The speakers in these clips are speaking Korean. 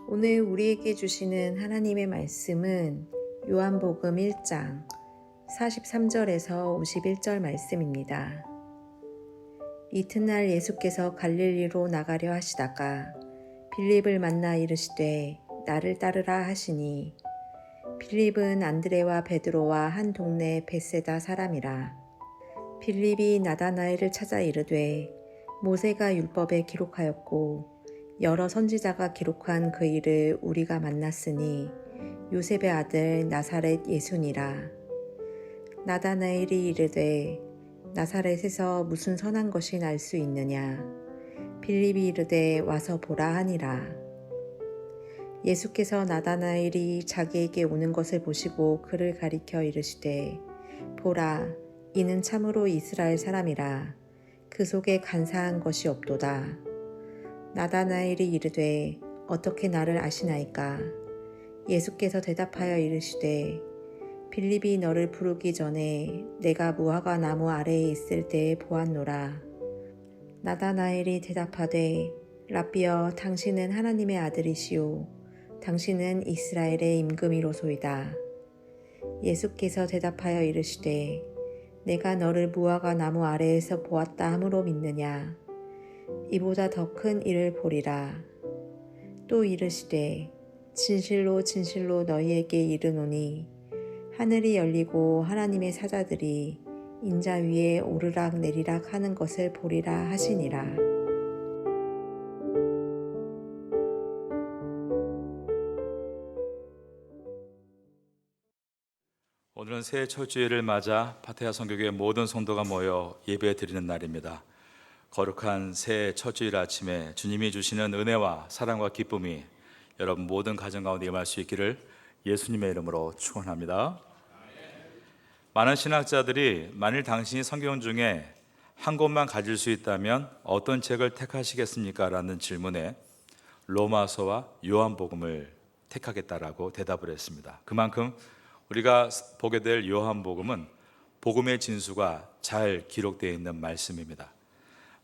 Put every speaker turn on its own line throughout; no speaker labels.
오늘 우리에게 주시는 하나님의 말씀은 요한복음 1장 43절에서 51절 말씀입니다. 이튿날 예수께서 갈릴리로 나가려 하시다가 빌립을 만나 이르시되 나를 따르라 하시니 빌립은 안드레와 베드로와 한 동네 벳세다 사람이라. 빌립이 나다나엘을 찾아 이르되 모세가 율법에 기록하였고 여러 선지자가 기록한 그 일을 우리가 만났으니 요셉의 아들 나사렛 예수니라. 나다나엘이 이르되 나사렛에서 무슨 선한 것이 날 수 있느냐. 빌립이 이르되 와서 보라 하니라. 예수께서 나다나엘이 자기에게 오는 것을 보시고 그를 가리켜 이르시되 보라, 이는 참으로 이스라엘 사람이라. 그 속에 간사한 것이 없도다. 나다나엘이 이르되 어떻게 나를 아시나이까? 예수께서 대답하여 이르시되 빌립이 너를 부르기 전에 내가 무화과 나무 아래에 있을 때에 보았노라. 나다나엘이 대답하되 랍비여, 당신은 하나님의 아들이시오. 당신은 이스라엘의 임금이로소이다. 예수께서 대답하여 이르시되 내가 너를 무화과 나무 아래에서 보았다 함으로 믿느냐? 이보다 더 큰 일을 보리라. 또 이르시되 진실로 진실로 너희에게 이르노니 하늘이 열리고 하나님의 사자들이 인자 위에 오르락 내리락 하는 것을 보리라 하시니라.
오늘은 새해 첫 주일을 맞아 파테아 성교교회 모든 성도가 모여 예배 드리는 날입니다. 거룩한 새해 첫 주일 아침에 주님이 주시는 은혜와 사랑과 기쁨이 여러분 모든 가정 가운데 임할 수 있기를 예수님의 이름으로 축원합니다. 많은 신학자들이 만일 당신이 성경 중에 한 권만 가질 수 있다면 어떤 책을 택하시겠습니까? 라는 질문에 로마서와 요한복음을 택하겠다라고 대답을 했습니다. 그만큼 우리가 보게 될 요한복음은 복음의 진수가 잘 기록되어 있는 말씀입니다.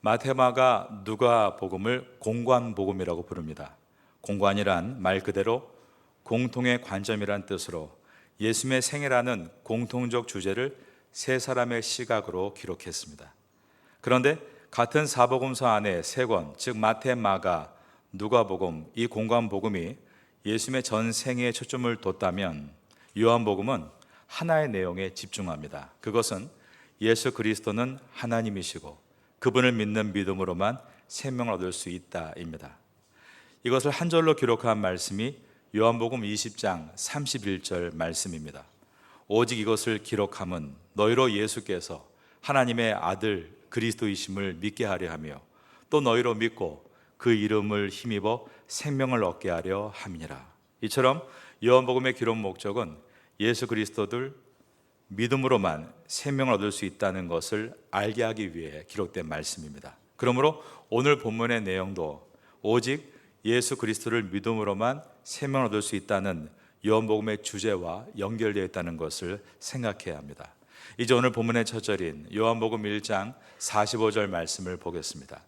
마테마가 누가복음을 공관복음이라고 부릅니다. 공관이란 말 그대로 공통의 관점이란 뜻으로 예수님의 생애라는 공통적 주제를 세 사람의 시각으로 기록했습니다. 그런데 같은 사복음서 안에 세 권, 즉 마태, 마가, 누가복음, 이 공관복음이 예수님의 전 생애에 초점을 뒀다면 요한복음은 하나의 내용에 집중합니다. 그것은 예수 그리스도는 하나님이시고 그분을 믿는 믿음으로만 생명을 얻을 수 있다입니다. 이것을 한 절로 기록한 말씀이 요한복음 20장 31절 말씀입니다. 오직 이것을 기록함은 너희로 예수께서 하나님의 아들 그리스도이심을 믿게 하려 하며 또 너희로 믿고 그 이름을 힘입어 생명을 얻게 하려 함이니라. 이처럼 요한복음의 기록 목적은 예수 그리스도를 믿음으로만 생명을 얻을 수 있다는 것을 알게 하기 위해 기록된 말씀입니다. 그러므로 오늘 본문의 내용도 오직 예수 그리스도를 믿음으로만 생명을 얻을 수 있다는 요한복음의 주제와 연결되어 있다는 것을 생각해야 합니다. 이제 오늘 본문의 첫 절인 요한복음 1장 45절 말씀을 보겠습니다.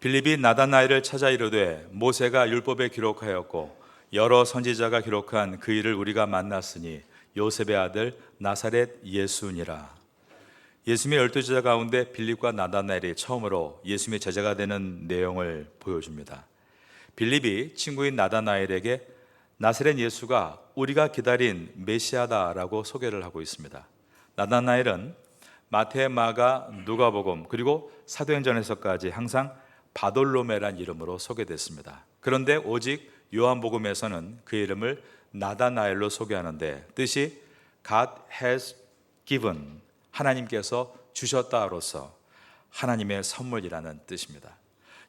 빌립이 나다나엘을 찾아 이르되 모세가 율법에 기록하였고 여러 선지자가 기록한 그 일을 우리가 만났으니 요셉의 아들 나사렛 예수니라. 예수님의 12제자 가운데 빌립과 나다나엘이 처음으로 예수님의 제자가 되는 내용을 보여줍니다. 빌립이 친구인 나다나엘에게 나사렛 예수가 우리가 기다린 메시아다라고 소개를 하고 있습니다. 나다나엘은 마태, 마가, 누가복음 그리고 사도행전에서까지 항상 바돌로메란 이름으로 소개됐습니다. 그런데 오직 요한복음에서는 그 이름을 나다나엘로 소개하는데 뜻이 God has given, 하나님께서 주셨다로서 하나님의 선물이라는 뜻입니다.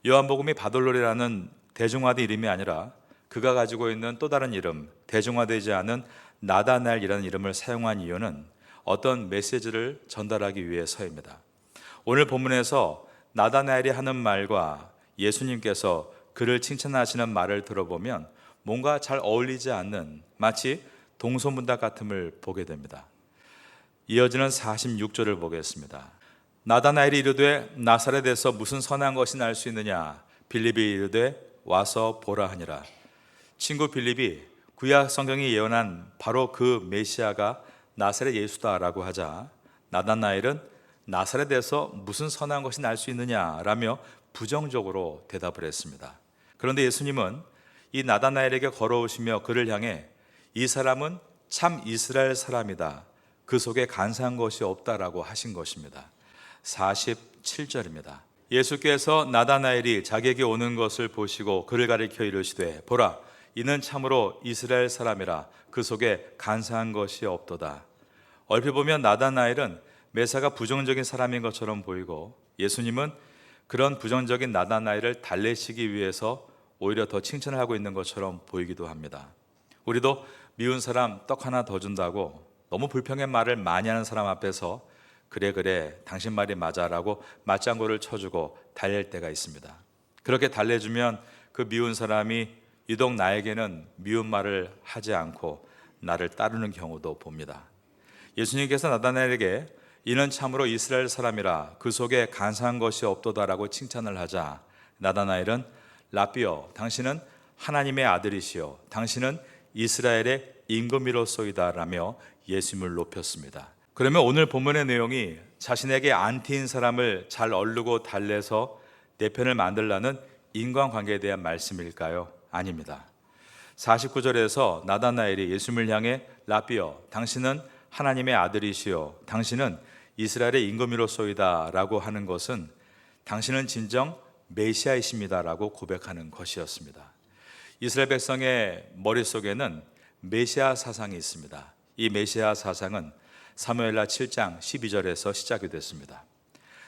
요한복음이 바돌로라는 대중화된 이름이 아니라 그가 가지고 있는 또 다른 이름, 대중화되지 않은 나다나엘이라는 이름을 사용한 이유는 어떤 메시지를 전달하기 위해서입니다. 오늘 본문에서 나다나엘이 하는 말과 예수님께서 그를 칭찬하시는 말을 들어보면 뭔가 잘 어울리지 않는 마치 동서문답 같음을 보게 됩니다. 이어지는 46절을 보겠습니다. 나다나엘이 이르되 나사렛에서 무슨 선한 것이 날 수 있느냐. 빌립이 이르되 와서 보라 하니라. 친구 빌립이 구약 성경이 예언한 바로 그 메시아가 나사렛 예수다라고 하자 나다나엘은 나사렛에서 무슨 선한 것이 날 수 있느냐라며 부정적으로 대답을 했습니다. 그런데 예수님은 이 나다나엘에게 걸어오시며 그를 향해 이 사람은 참 이스라엘 사람이다. 그 속에 간사한 것이 없다라고 하신 것입니다. 47절입니다. 예수께서 나다나엘이 자기에게 오는 것을 보시고 그를 가리켜 이르시되 보라 이는 참으로 이스라엘 사람이라 그 속에 간사한 것이 없도다. 얼핏 보면 나다나엘은 메사가 부정적인 사람인 것처럼 보이고 예수님은 그런 부정적인 나다나엘을 달래시기 위해서 오히려 더 칭찬을 하고 있는 것처럼 보이기도 합니다. 우리도 미운 사람 떡 하나 더 준다고 너무 불평의 말을 많이 하는 사람 앞에서 그래 당신 말이 맞아라고 맞장구를 쳐주고 달랠 때가 있습니다. 그렇게 달래주면 그 미운 사람이 유독 나에게는 미운 말을 하지 않고 나를 따르는 경우도 봅니다. 예수님께서 나다나엘에게 이는 참으로 이스라엘 사람이라 그 속에 간사한 것이 없도다라고 칭찬을 하자 나다나엘은 라비여 당신은 하나님의 아들이시요 당신은 이스라엘의 임금이로소이다라며 예수님을 높였습니다. 그러면 오늘 본문의 내용이 자신에게 안티인 사람을 잘 얼르고 달래서 내 편을 만들라는 인간관계에 대한 말씀일까요? 아닙니다. 49절에서 나다나엘이 예수님을 향해 라비여 당신은 하나님의 아들이시요 당신은 이스라엘의 임금이로소이다 라고 하는 것은 당신은 진정 메시아이십니다 라고 고백하는 것이었습니다. 이스라엘 백성의 머릿속에는 메시아 사상이 있습니다. 이 메시아 사상은 사무엘하 7장 12절에서 시작이 됐습니다.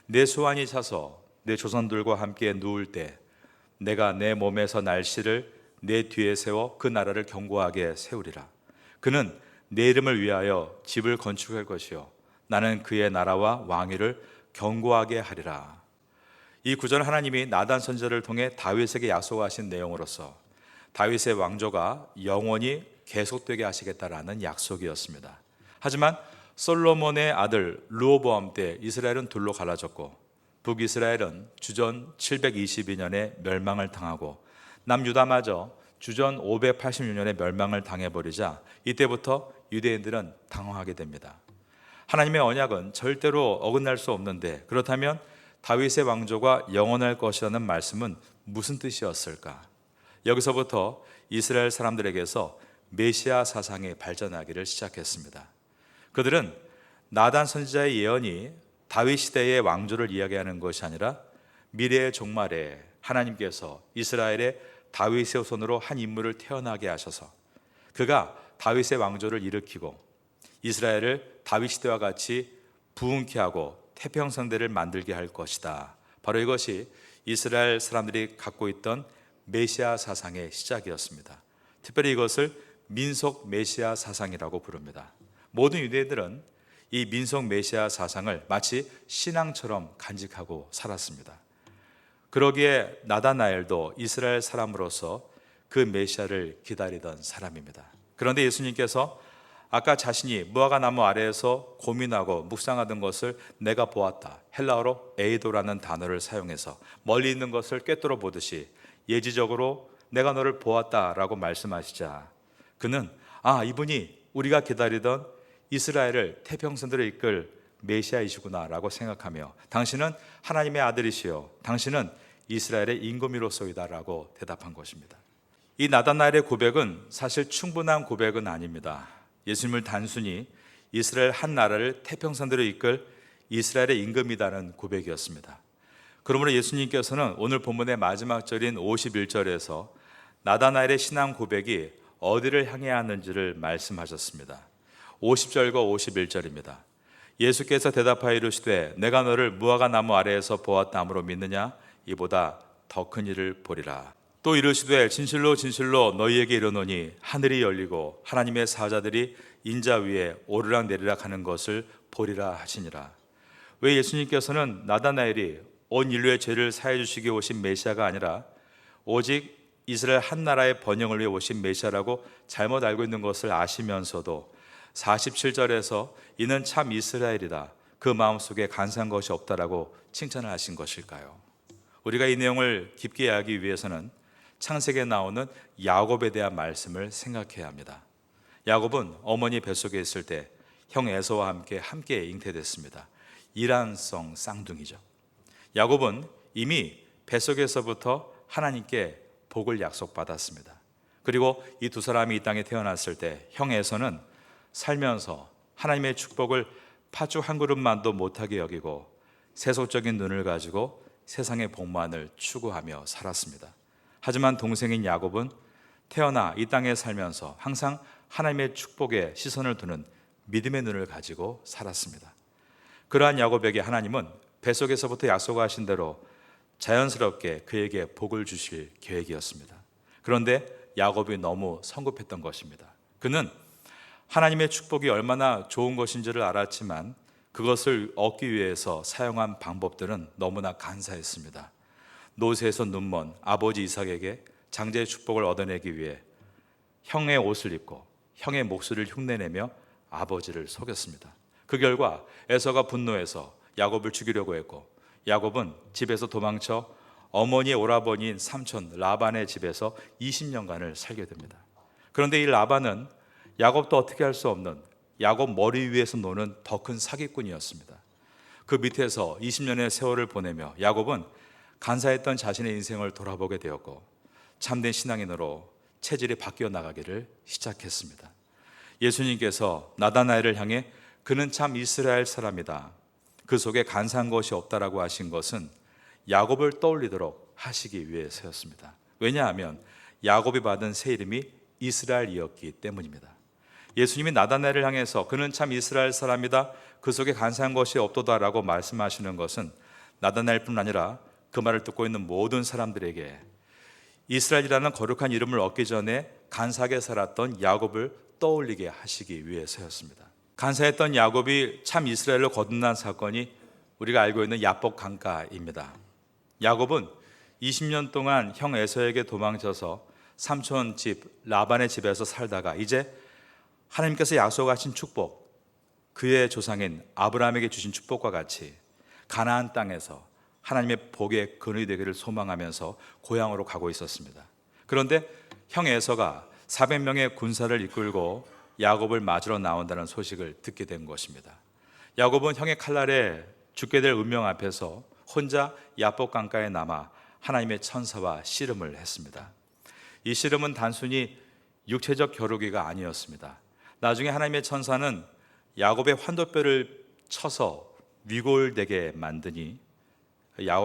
내 소환이 차서 내 조선들과 함께 누울 때 내가 내 몸에서 날씨를 내 뒤에 세워 그 나라를 견고하게 세우리라. 그는 내 이름을 위하여 집을 건축할 것이요 나는 그의 나라와 왕위를 견고하게 하리라. 이 구절은 하나님이 나단 선지자를 통해 다윗에게 약속하신 내용으로서 다윗의 왕조가 영원히 계속되게 하시겠다라는 약속이었습니다. 하지만 솔로몬의 아들 르호보암 때 이스라엘은 둘로 갈라졌고 북이스라엘은 주전 722년에 멸망을 당하고 남유다마저 주전 586년에 멸망을 당해버리자 이때부터 유대인들은 당황하게 됩니다. 하나님의 언약은 절대로 어긋날 수 없는데 그렇다면 다윗의 왕조가 영원할 것이라는 말씀은 무슨 뜻이었을까? 여기서부터 이스라엘 사람들에게서 메시아 사상이 발전하기를 시작했습니다. 그들은 나단 선지자의 예언이 다윗 시대의 왕조를 이야기하는 것이 아니라 미래의 종말에 하나님께서 이스라엘의 다윗의 후손으로 한 인물을 태어나게 하셔서 그가 다윗의 왕조를 일으키고 이스라엘을 다윗 시대와 같이 부흥케 하고 태평성대를 만들게 할 것이다. 바로 이것이 이스라엘 사람들이 갖고 있던 메시아 사상의 시작이었습니다. 특별히 이것을 민속 메시아 사상이라고 부릅니다. 모든 유대인들은 이 민속 메시아 사상을 마치 신앙처럼 간직하고 살았습니다. 그러기에 나다나엘도 이스라엘 사람으로서 그 메시아를 기다리던 사람입니다. 그런데 예수님께서 아까 자신이 무화과 나무 아래에서 고민하고 묵상하던 것을 내가 보았다. 헬라어로 에이도라는 단어를 사용해서 멀리 있는 것을 꿰뚫어 보듯이 예지적으로 내가 너를 보았다라고 말씀하시자 그는 이분이 우리가 기다리던 이스라엘을 태평성대로 이끌 메시아이시구나라고 생각하며 당신은 하나님의 아들이시요 당신은 이스라엘의 임금이로소이다라고 대답한 것입니다. 이 나다나엘의 고백은 사실 충분한 고백은 아닙니다. 예수님을 단순히 이스라엘 한 나라를 태평성대로 이끌 이스라엘의 임금이다는 고백이었습니다. 그러므로 예수님께서는 오늘 본문의 마지막 절인 51절에서 나다나엘의 신앙 고백이 어디를 향해야 하는지를 말씀하셨습니다. 50절과 51절입니다. 예수께서 대답하여 이르시되 내가 너를 무화과 나무 아래에서 보았다함으로 믿느냐? 이보다 더 큰 일을 보리라. 또 이르시되 진실로 진실로 너희에게 이르노니 하늘이 열리고 하나님의 사자들이 인자 위에 오르락 내리락 하는 것을 보리라 하시니라. 왜 예수님께서는 나다나엘이 온 인류의 죄를 사해 주시기 오신 메시아가 아니라 오직 이스라엘 한 나라의 번영을 위해 오신 메시아라고 잘못 알고 있는 것을 아시면서도 47절에서 이는 참 이스라엘이다. 그 마음속에 간사한 것이 없다라고 칭찬을 하신 것일까요? 우리가 이 내용을 깊게 이해하기 위해서는 창세기에 나오는 야곱에 대한 말씀을 생각해야 합니다. 야곱은 어머니 뱃속에 있을 때 형 에서와 함께 잉태됐습니다. 이란성 쌍둥이죠. 야곱은 이미 뱃속에서부터 하나님께 복을 약속받았습니다. 그리고 이 두 사람이 이 땅에 태어났을 때 형 에서는 살면서 하나님의 축복을 팥죽 한 그릇만도 못하게 여기고 세속적인 눈을 가지고 세상의 복만을 추구하며 살았습니다. 하지만 동생인 야곱은 태어나 이 땅에 살면서 항상 하나님의 축복에 시선을 두는 믿음의 눈을 가지고 살았습니다. 그러한 야곱에게 하나님은 뱃속에서부터 약속하신 대로 자연스럽게 그에게 복을 주실 계획이었습니다. 그런데 야곱이 너무 성급했던 것입니다. 그는 하나님의 축복이 얼마나 좋은 것인지를 알았지만 그것을 얻기 위해서 사용한 방법들은 너무나 간사했습니다. 노새에서 눈먼 아버지 이삭에게 장자의 축복을 얻어내기 위해 형의 옷을 입고 형의 목소리를 흉내내며 아버지를 속였습니다. 그 결과 에서가 분노해서 야곱을 죽이려고 했고 야곱은 집에서 도망쳐 어머니의 오라버니인 삼촌 라반의 집에서 20년간을 살게 됩니다. 그런데 이 라반은 야곱도 어떻게 할 수 없는 야곱 머리 위에서 노는 더 큰 사기꾼이었습니다. 그 밑에서 20년의 세월을 보내며 야곱은 간사했던 자신의 인생을 돌아보게 되었고 참된 신앙인으로 체질이 바뀌어 나가기를 시작했습니다. 예수님께서 나다나엘을 향해 그는 참 이스라엘 사람이다, 그 속에 간사한 것이 없다라고 하신 것은 야곱을 떠올리도록 하시기 위해서였습니다. 왜냐하면 야곱이 받은 새 이름이 이스라엘이었기 때문입니다. 예수님이 나다나엘을 향해서 그는 참 이스라엘 사람이다, 그 속에 간사한 것이 없도다라고 말씀하시는 것은 나다나엘뿐 아니라 그 말을 듣고 있는 모든 사람들에게 이스라엘이라는 거룩한 이름을 얻기 전에 간사하게 살았던 야곱을 떠올리게 하시기 위해서였습니다. 간사했던 야곱이 참 이스라엘로 거듭난 사건이 우리가 알고 있는 야복 강가입니다. 야곱은 20년 동안 형 에서에게 도망쳐서 삼촌 집 라반의 집에서 살다가 이제 하나님께서 약속하신 축복, 그의 조상인 아브라함에게 주신 축복과 같이 가나안 땅에서 하나님의 복의 근원이 되기를 소망하면서 고향으로 가고 있었습니다. 그런데 형 에서가 400명의 군사를 이끌고 야곱을 맞으러 나온다는 소식을 듣게 된 것입니다. 야곱은 형의 칼날에 죽게 될 운명 앞에서 혼자 야복 강가에 남아 하나님의 천사와 씨름을 했습니다. 이 씨름은 단순히 육체적 겨루기가 아니었습니다. 나중에 하나님의 천사는 야곱의 환도뼈를 쳐서 위골되게 만드니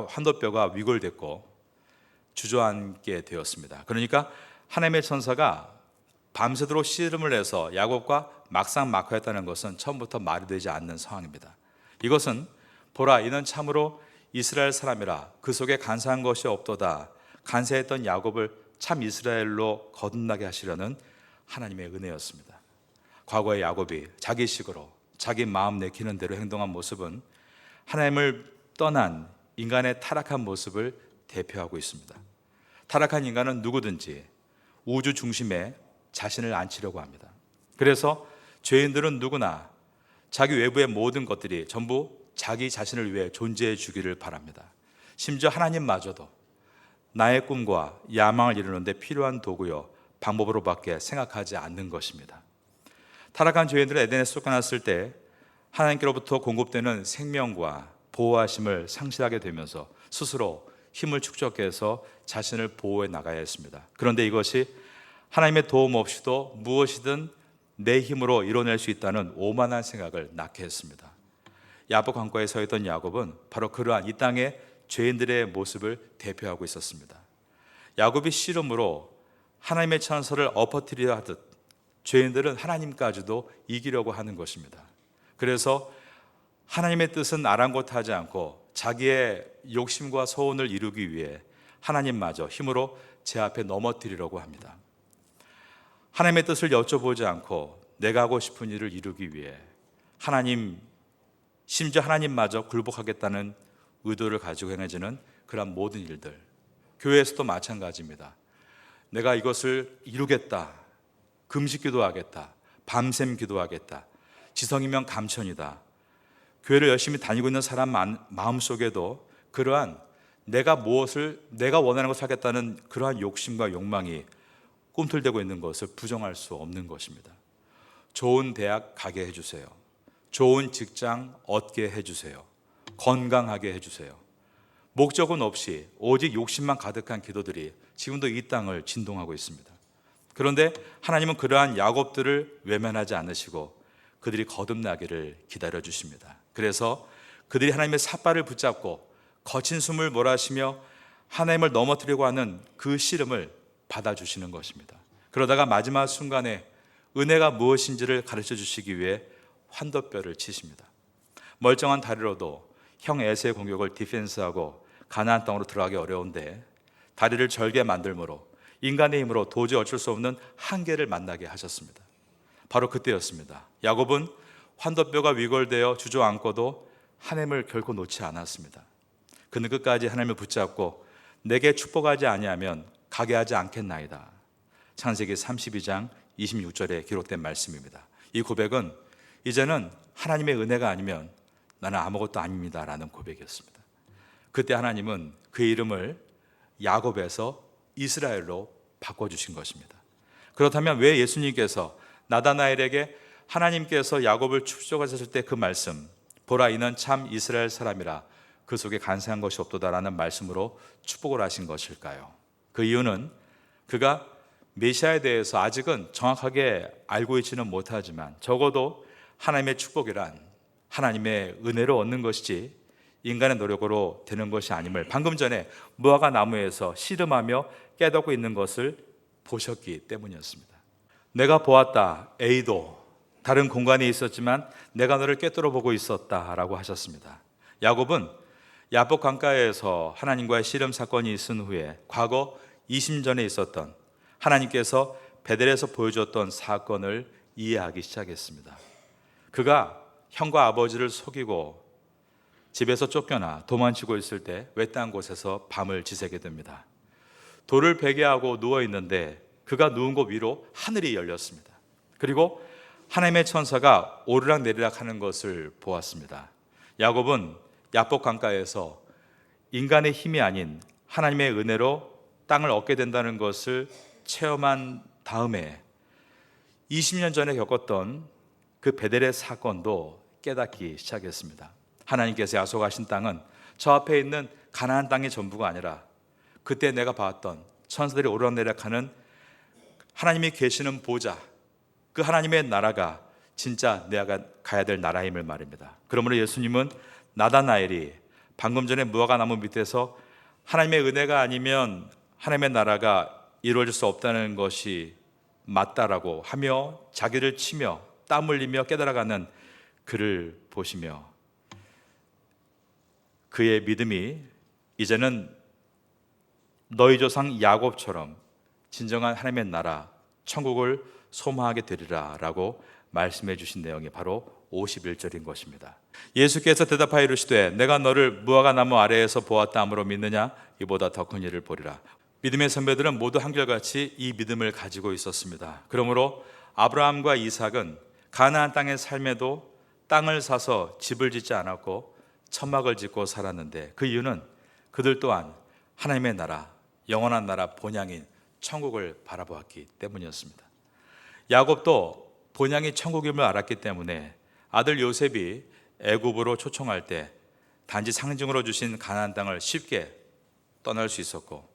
환도뼈가 위골됐고 주저앉게 되었습니다. 그러니까 하나님의 천사가 밤새도록 씨름을 해서 야곱과 막상막하였다는 것은 처음부터 말이 되지 않는 상황입니다. 이것은 보라, 이는 참으로 이스라엘 사람이라, 그 속에 간사한 것이 없도다, 간사했던 야곱을 참 이스라엘로 거듭나게 하시려는 하나님의 은혜였습니다. 과거의 야곱이 자기식으로 자기 마음 내키는 대로 행동한 모습은 하나님을 떠난 인간의 타락한 모습을 대표하고 있습니다. 타락한 인간은 누구든지 우주 중심에 자신을 앉히려고 합니다. 그래서 죄인들은 누구나 자기 외부의 모든 것들이 전부 자기 자신을 위해 존재해 주기를 바랍니다. 심지어 하나님마저도 나의 꿈과 야망을 이루는 데 필요한 도구요 방법으로밖에 생각하지 않는 것입니다. 타락한 죄인들은 에덴에 쫓겨났을 때 하나님께로부터 공급되는 생명과 보호하심을 상실하게 되면서 스스로 힘을 축적해서 자신을 보호해 나가야 했습니다. 그런데 이것이 하나님의 도움 없이도 무엇이든 내 힘으로 이뤄낼 수 있다는 오만한 생각을 낳게 했습니다. 야복 강가에 서 있던 야곱은 바로 그러한 이 땅의 죄인들의 모습을 대표하고 있었습니다. 야곱이 씨름으로 하나님의 천사를 엎어뜨리려 하듯 죄인들은 하나님까지도 이기려고 하는 것입니다. 그래서 하나님의 뜻은 아랑곳하지 않고 자기의 욕심과 소원을 이루기 위해 하나님마저 힘으로 제 앞에 넘어뜨리려고 합니다. 하나님의 뜻을 여쭤보지 않고 내가 하고 싶은 일을 이루기 위해 심지어 하나님마저 굴복하겠다는 의도를 가지고 행해지는 그런 모든 일들, 교회에서도 마찬가지입니다. 내가 이것을 이루겠다, 금식 기도하겠다, 밤샘 기도하겠다, 지성이면 감천이다. 교회를 열심히 다니고 있는 사람 마음속에도 그러한 내가 원하는 것을 하겠다는 그러한 욕심과 욕망이 꿈틀대고 있는 것을 부정할 수 없는 것입니다. 좋은 대학 가게 해주세요. 좋은 직장 얻게 해주세요. 건강하게 해주세요. 목적은 없이 오직 욕심만 가득한 기도들이 지금도 이 땅을 진동하고 있습니다. 그런데 하나님은 그러한 야곱들을 외면하지 않으시고 그들이 거듭나기를 기다려 주십니다. 그래서 그들이 하나님의 삿발을 붙잡고 거친 숨을 몰아쉬며 하나님을 넘어뜨리려고 하는 그 씨름을 받아주시는 것입니다. 그러다가 마지막 순간에 은혜가 무엇인지를 가르쳐 주시기 위해 환도뼈를 치십니다. 멀쩡한 다리로도 형 에서의 공격을 디펜스하고 가나안 땅으로 들어가기 어려운데 다리를 절개 만들므로 인간의 힘으로 도저히 어쩔 수 없는 한계를 만나게 하셨습니다. 바로 그때였습니다. 야곱은 환도뼈가 위골되어 주저앉고도 하나님을 결코 놓지 않았습니다. 그는 끝까지 하나님을 붙잡고 내게 축복하지 아니하면 가게 하지 않겠나이다. 창세기 32장 26절에 기록된 말씀입니다. 이 고백은 이제는 하나님의 은혜가 아니면 나는 아무것도 아닙니다 라는 고백이었습니다. 그때 하나님은 그 이름을 야곱에서 이스라엘로 바꿔주신 것입니다. 그렇다면 왜 예수님께서 나다나엘에게 하나님께서 야곱을 축복하셨을 때 그 말씀, 보라 이는 참 이스라엘 사람이라 그 속에 간사한 것이 없도다라는 말씀으로 축복을 하신 것일까요? 그 이유는 그가 메시아에 대해서 아직은 정확하게 알고 있지는 못하지만 적어도 하나님의 축복이란 하나님의 은혜로 얻는 것이지 인간의 노력으로 되는 것이 아님을 방금 전에 무화과 나무에서 씨름하며 깨닫고 있는 것을 보셨기 때문이었습니다. 내가 보았다. A도 다른 공간에 있었지만 내가 너를 꿰뚫어 보고 있었다라고 하셨습니다. 야곱은 야복 강가에서 하나님과의 씨름 사건이 있은 후에 과거 20년 전에 있었던 하나님께서 베델에서 보여줬던 사건을 이해하기 시작했습니다. 그가 형과 아버지를 속이고 집에서 쫓겨나 도망치고 있을 때 외딴 곳에서 밤을 지새게 됩니다. 돌을 베게 하고 누워 있는데 그가 누운 곳 위로 하늘이 열렸습니다. 그리고 하나님의 천사가 오르락 내리락 하는 것을 보았습니다. 야곱은 야복 강가에서 인간의 힘이 아닌 하나님의 은혜로 땅을 얻게 된다는 것을 체험한 다음에 20년 전에 겪었던 그 베델의 사건도 깨닫기 시작했습니다. 하나님께서 약속하신 땅은 저 앞에 있는 가나안 땅의 전부가 아니라 그때 내가 봤던 천사들이 오르락내리락하는 하나님이 계시는 보좌, 그 하나님의 나라가 진짜 내가 가야 될 나라임을 말입니다. 그러므로 예수님은 나다나엘이 방금 전에 무화과 나무 밑에서 하나님의 은혜가 아니면 하나님의 나라가 이루어질 수 없다는 것이 맞다라고 하며 자기를 치며 땀 흘리며 깨달아가는 그를 보시며 그의 믿음이 이제는 너희 조상 야곱처럼 진정한 하나님의 나라 천국을 소망하게 되리라 라고 말씀해 주신 내용이 바로 51절인 것입니다. 예수께서 대답하여 이르시되 내가 너를 무화과 나무 아래에서 보았다 함으로 믿느냐? 이보다 더 큰 일을 보리라. 믿음의 선배들은 모두 한결같이 이 믿음을 가지고 있었습니다. 그러므로 아브라함과 이삭은 가나안 땅의 삶에도 땅을 사서 집을 짓지 않았고 천막을 짓고 살았는데 그 이유는 그들 또한 하나님의 나라, 영원한 나라 본향인 천국을 바라보았기 때문이었습니다. 야곱도 본향이 천국임을 알았기 때문에 아들 요셉이 애굽으로 초청할 때 단지 상징으로 주신 가나안 땅을 쉽게 떠날 수 있었고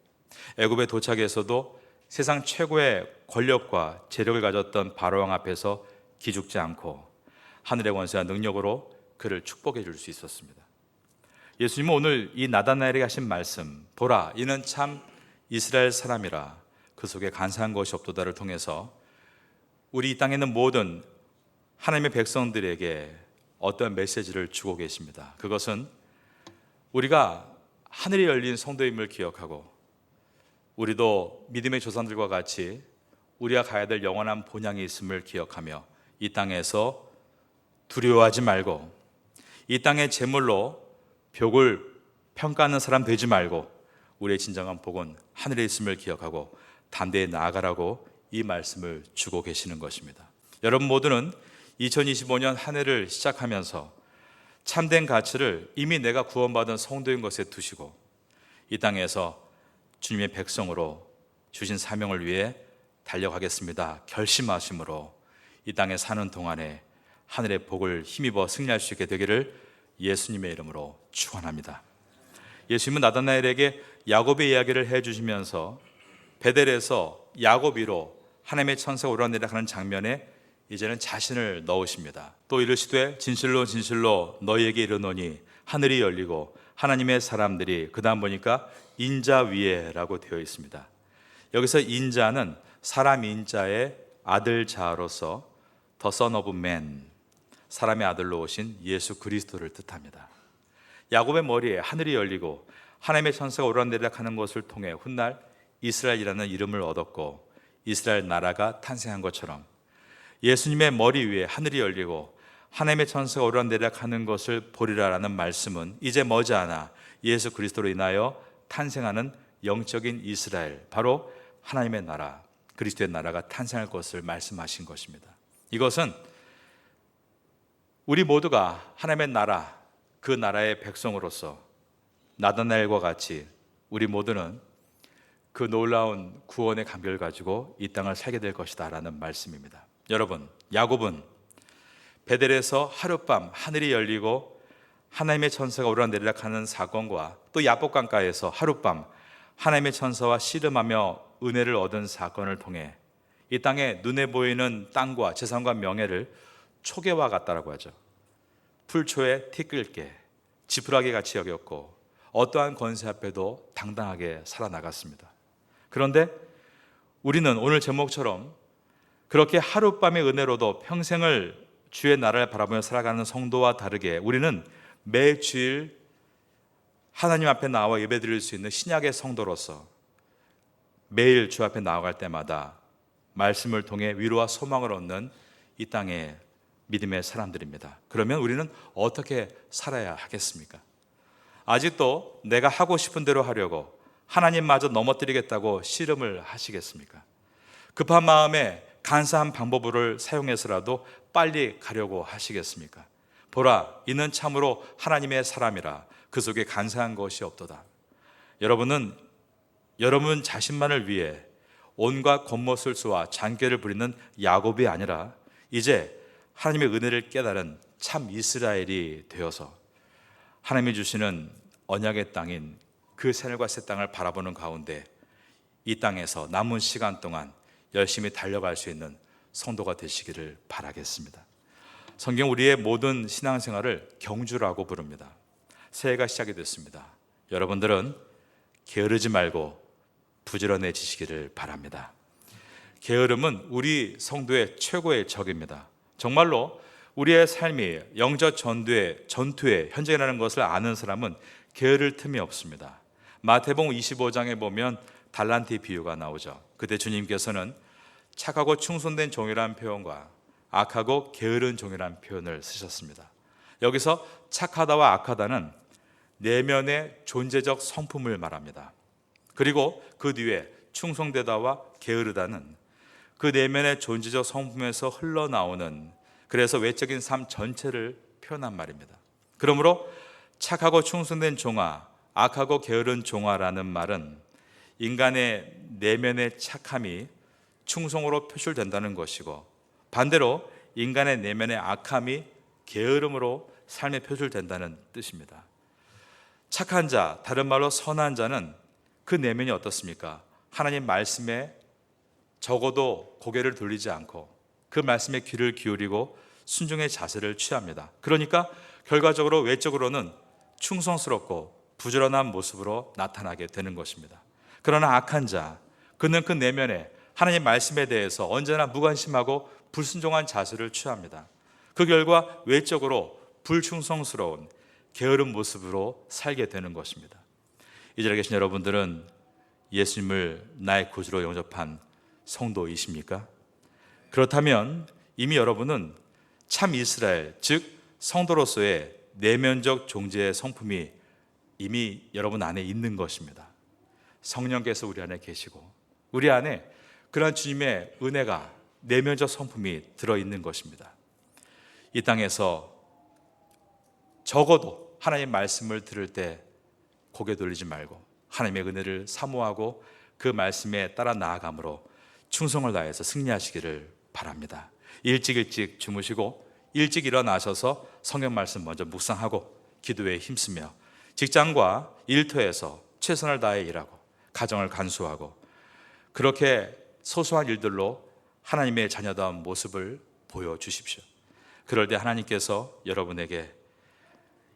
애굽에 도착해서도 세상 최고의 권력과 재력을 가졌던 바로왕 앞에서 기죽지 않고 하늘의 권세와 능력으로 그를 축복해 줄 수 있었습니다. 예수님은 오늘 이 나다나엘에게 하신 말씀, 보라 이는 참 이스라엘 사람이라 그 속에 간사한 것이 없도다를 통해서 우리 이 땅에 있는 모든 하나님의 백성들에게 어떤 메시지를 주고 계십니다. 그것은 우리가 하늘이 열린 성도임을 기억하고 우리도 믿음의 조상들과 같이 우리가 가야 될 영원한 본향이 있음을 기억하며 이 땅에서 두려워하지 말고 이 땅의 재물로 벽을 평가하는 사람 되지 말고 우리의 진정한 복은 하늘에 있음을 기억하고 담대히 나아가라고 이 말씀을 주고 계시는 것입니다. 여러분 모두는 2025년 한 해를 시작하면서 참된 가치를 이미 내가 구원받은 성도인 것에 두시고 이 땅에서 주님의 백성으로 주신 사명을 위해 달려가겠습니다 결심하심으로 이 땅에 사는 동안에 하늘의 복을 힘입어 승리할 수 있게 되기를 예수님의 이름으로 축원합니다. 예수님은 나다나엘에게 야곱의 이야기를 해주시면서 베델에서 야곱이로 하나님의 천사가 오르락내리락하는 장면에 이제는 자신을 넣으십니다. 또 이르시되 진실로 진실로 너희에게 이르노니 하늘이 열리고 하나님의 사람들이, 그 다음 보니까 인자 위에라고 되어 있습니다. 여기서 인자는 사람 인자의 아들 자로서 The Son of Man, 사람의 아들로 오신 예수 그리스도를 뜻합니다. 야곱의 머리에 하늘이 열리고 하나님의 천사가 오르락내리락하는 것을 통해 훗날 이스라엘이라는 이름을 얻었고 이스라엘 나라가 탄생한 것처럼 예수님의 머리 위에 하늘이 열리고 하나님의 천사가 오르락내리락하는 것을 보리라라는 말씀은 이제 머지않아 예수 그리스도로 인하여 탄생하는 영적인 이스라엘, 바로 하나님의 나라, 그리스도의 나라가 탄생할 것을 말씀하신 것입니다. 이것은 우리 모두가 하나님의 나라, 그 나라의 백성으로서 나다나엘과 같이 우리 모두는 그 놀라운 구원의 감격을 가지고 이 땅을 살게 될 것이다 라는 말씀입니다. 여러분, 야곱은 베델에서 하룻밤 하늘이 열리고 하나님의 천사가 오르락내리락하는 사건과 또 야복강가에서 하룻밤 하나님의 천사와 씨름하며 은혜를 얻은 사건을 통해 이 땅에 눈에 보이는 땅과 재산과 명예를 초계와 같다라고 하죠. 풀초에 티 끓게 지푸라기 같이 여겼고 어떠한 권세 앞에도 당당하게 살아나갔습니다. 그런데 우리는 오늘 제목처럼 그렇게 하룻밤의 은혜로도 평생을 주의 나라를 바라보며 살아가는 성도와 다르게 우리는 매주일 하나님 앞에 나와 예배드릴 수 있는 신약의 성도로서 매일 주 앞에 나아갈 때마다 말씀을 통해 위로와 소망을 얻는 이 땅의 믿음의 사람들입니다. 그러면 우리는 어떻게 살아야 하겠습니까? 아직도 내가 하고 싶은 대로 하려고 하나님마저 넘어뜨리겠다고 씨름을 하시겠습니까? 급한 마음에 간사한 방법을 사용해서라도 빨리 가려고 하시겠습니까? 보라, 이는 참으로 하나님의 사람이라 그 속에 간사한 것이 없도다. 여러분은 여러분 자신만을 위해 온갖 겉모술수와 잔꾀를 부리는 야곱이 아니라 이제 하나님의 은혜를 깨달은 참 이스라엘이 되어서 하나님이 주시는 언약의 땅인 그 하늘과 새 땅을 바라보는 가운데 이 땅에서 남은 시간 동안 열심히 달려갈 수 있는 성도가 되시기를 바라겠습니다. 성경 우리의 모든 신앙생활을 경주라고 부릅니다. 새해가 시작이 됐습니다. 여러분들은 게으르지 말고 부지런해지시기를 바랍니다. 게으름은 우리 성도의 최고의 적입니다. 정말로 우리의 삶이 영적 전투에 현장이라는 것을 아는 사람은 게으를 틈이 없습니다. 마태복음 25장에 보면 달란트 비유가 나오죠. 그때 주님께서는 착하고 충성된 종이라는 표현과 악하고 게으른 종이라는 표현을 쓰셨습니다. 여기서 착하다와 악하다는 내면의 존재적 성품을 말합니다. 그리고 그 뒤에 충성되다와 게으르다는 그 내면의 존재적 성품에서 흘러나오는, 그래서 외적인 삶 전체를 표현한 말입니다. 그러므로 착하고 충성된 종아, 악하고 게으른 종아라는 말은 인간의 내면의 착함이 충성으로 표출된다는 것이고, 반대로 인간의 내면의 악함이 게으름으로 삶에 표출된다는 뜻입니다. 착한 자, 다른 말로 선한 자는 그 내면이 어떻습니까? 하나님 말씀에 적어도 고개를 돌리지 않고 그 말씀에 귀를 기울이고 순종의 자세를 취합니다. 그러니까 결과적으로 외적으로는 충성스럽고 부지런한 모습으로 나타나게 되는 것입니다. 그러나 악한 자, 그는 그 내면에 하나님 말씀에 대해서 언제나 무관심하고 불순종한 자세를 취합니다. 그 결과 외적으로 불충성스러운 게으른 모습으로 살게 되는 것입니다. 이 자리에 계신 여러분들은 예수님을 나의 구주로 영접한 성도이십니까? 그렇다면 이미 여러분은 참 이스라엘, 즉 성도로서의 내면적 존재의 성품이 이미 여러분 안에 있는 것입니다. 성령께서 우리 안에 계시고 우리 안에 그러한 주님의 은혜가, 내면적 성품이 들어있는 것입니다. 이 땅에서 적어도 하나님 말씀을 들을 때 고개 돌리지 말고 하나님의 은혜를 사모하고 그 말씀에 따라 나아감으로 충성을 다해서 승리하시기를 바랍니다. 일찍 주무시고 일찍 일어나셔서 성경 말씀 먼저 묵상하고 기도에 힘쓰며 직장과 일터에서 최선을 다해 일하고 가정을 간수하고 그렇게 소소한 일들로 하나님의 자녀다운 모습을 보여주십시오. 그럴 때 하나님께서 여러분에게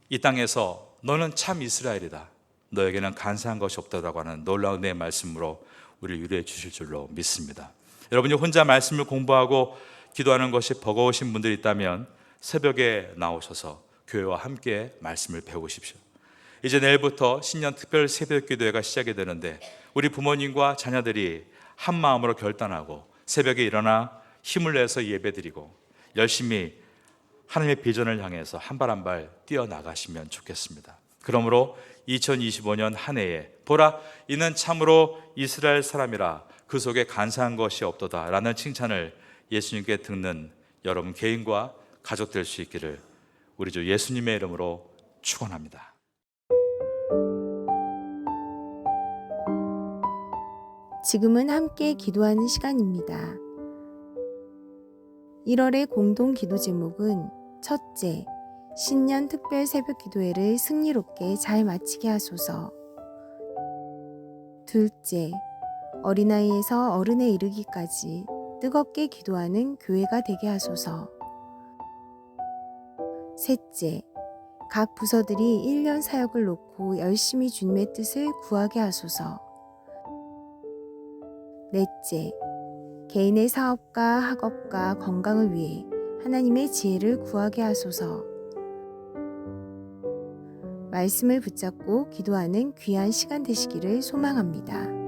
이 땅에서 너는 참 이스라엘이다, 너에게는 간사한 것이 없다라고 하는 놀라운 내 말씀으로 우리를 위로해 주실 줄로 믿습니다. 여러분이 혼자 말씀을 공부하고 기도하는 것이 버거우신 분들이 있다면 새벽에 나오셔서 교회와 함께 말씀을 배우십시오. 이제 내일부터 신년 특별 새벽 기도회가 시작이 되는데 우리 부모님과 자녀들이 한 마음으로 결단하고 새벽에 일어나 힘을 내서 예배드리고 열심히 하나님의 비전을 향해서 한 발 한 발 뛰어나가시면 좋겠습니다. 그러므로 2025년 한 해에 보라, 이는 참으로 이스라엘 사람이라 그 속에 간사한 것이 없도다 라는 칭찬을 예수님께 듣는 여러분 개인과 가족 될 수 있기를 우리 주 예수님의 이름으로 축원합니다.
지금은 함께 기도하는 시간입니다. 1월의 공동 기도 제목은 첫째, 신년 특별 새벽 기도회를 승리롭게 잘 마치게 하소서. 둘째, 어린아이에서 어른에 이르기까지 뜨겁게 기도하는 교회가 되게 하소서. 셋째, 각 부서들이 1년 사역을 놓고 열심히 주님의 뜻을 구하게 하소서. 넷째, 개인의 사업과 학업과 건강을 위해 하나님의 지혜를 구하게 하소서. 말씀을 붙잡고 기도하는 귀한 시간 되시기를 소망합니다.